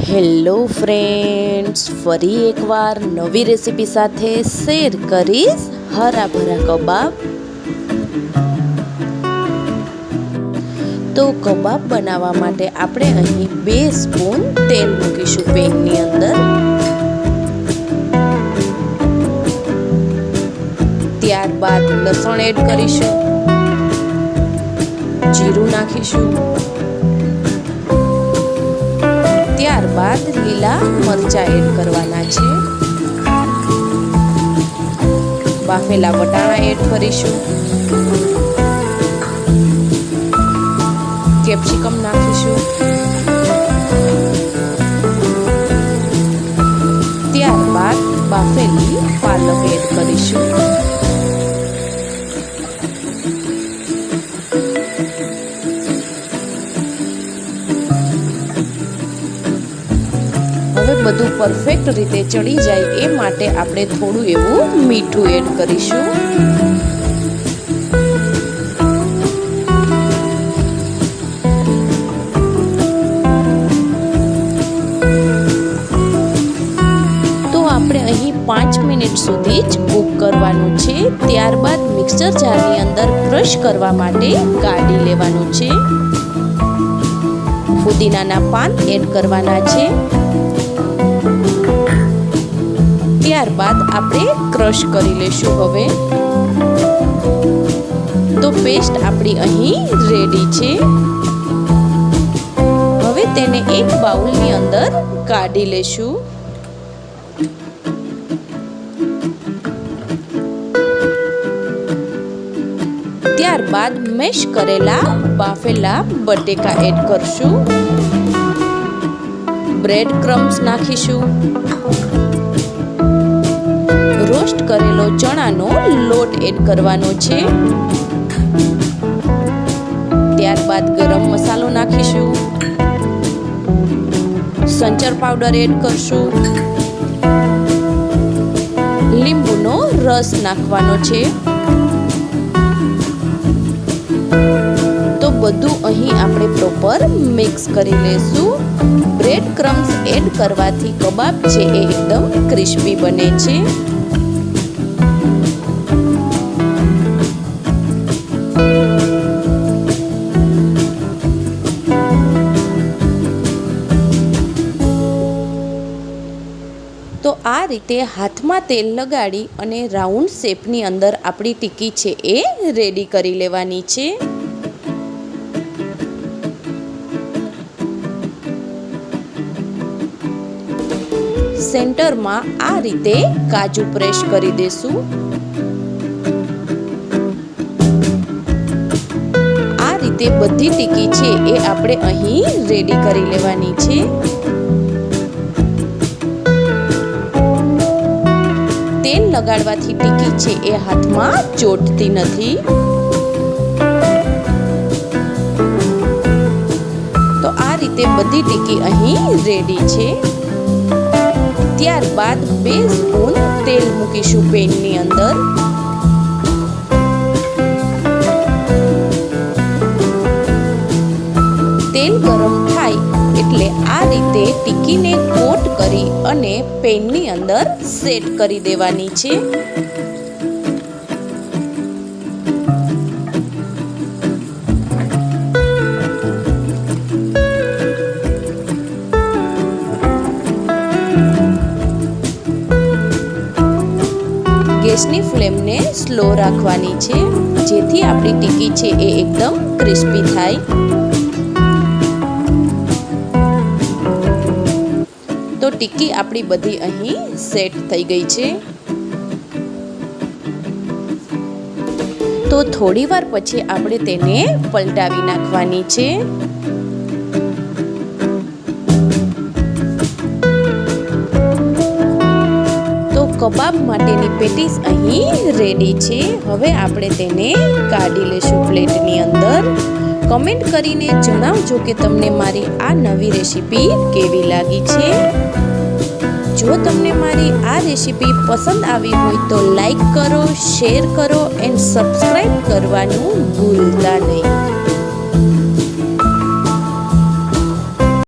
Hello friends, ફરી એકવાર નવી રેસીપી સાથે શેર કરીશ હરા ભરા કબાબ। તો કબાબ બનાવવા માટે આપણે અહીં 2 સ્પૂન તેલ મૂકીશું પેનની અંદર। ત્યારબાદ લસણ એડ કરીશું, જીરું નાખીશું, ત્યારબાદ લીલા મરચાં એડ કરવાના છે। બાફેલા વટાણા એડ કરીશું, કેપ્સિકમ નાખીશું, ત્યારબાદ બાફેલી પાલક એડ કરીશું। હવે બધું પરફેક્ટ રીતે ચડી જાય એ માટે આપણે થોડું એવું મીઠું એડ કરીશું। તો આપણે અહીં 5 મિનિટ સુધી જ કૂક કરવાનું છે। ત્યારબાદ મિક્સર જારની અંદર ક્રશ કરવા માટે કાઢી લેવાનું છે। ફુદીનાના પાન એડ કરવાના છે। ત્યારબાદ આપણે ક્રશ કરી લેશું। હવે તો પેસ્ટ આપણી અહીં રેડી છે। હવે તેને એક બાઉલની અંદર કાઢી લેશું। ત્યારબાદ મેશ કરેલા બાફેલા બટેકા એડ કરશું, બ્રેડ ક્રમ્સ નાખીશું, રોસ્ટ કરેલો ચણાનો લોટ એડ કરવાનો છે। ત્યારબાદ ગરમ મસાલો નાખીશું, સંચર પાવડર એડ કરશું, લીંબુનો રસ નાખવાનો છે। તો બધું અહીં આપણે પ્રોપર મિક્સ કરી લેશું। બ્રેડ ક્રમ્સ એડ કરવાથી કબાબ છે એ એકદમ ક્રિસ્પી બને છે। તો આ રીતે હાથમાં તેલ લગાડી અને રાઉન્ડ શેપની અંદર આપણી ટિક્કી છે એ રેડી કરી લેવાની છે। સેન્ટરમાં આ રીતે કાજુ પ્રેસ કરી દેશું। આ રીતે બધી ટિક્કી છે એ આપણે અહીં રેડી કરી લેવાની છે। તેલ લગાડવાથી ટિક્કી છે એ હાથમાં ચોટતી નથી। તો આ રીતે બધી ટિક્કી અહીં રેડી છે। ત્યારબાદ 2 સ્પૂન તેલ મૂકીશું પેનની અંદર। તેલ ગરમ થાય એટલે આ રીતે ટિક્કીને કોટ કરી અને પેનની અંદર સેટ કરી દેવાની છે। ગેસની ફ્લેમને સ્લો રાખવાની છે જેથી આપણી ટિક્કી છે એ એકદમ ક્રિસ્પી થાય। તો ટિક્કી આપણી બધી અહીં સેટ થઈ ગઈ છે। તો થોડી વાર પછી આપણે તેને પલટાવી નાખવાની છે। કબાબ માટેની પેટીસ અહીં રેડી છે। હવે આપણે તેને કાઢી લેશું પ્લેટની અંદર। કમેન્ટ કરીને જણાવજો કે તમને મારી આ નવી રેસીપી કેવી લાગી છે। જો તમને મારી આ રેસીપી પસંદ આવી હોય તો લાઈક કરો, શેર કરો એન્ડ સબસ્ક્રાઈબ કરવાનું ભૂલતા નહીં।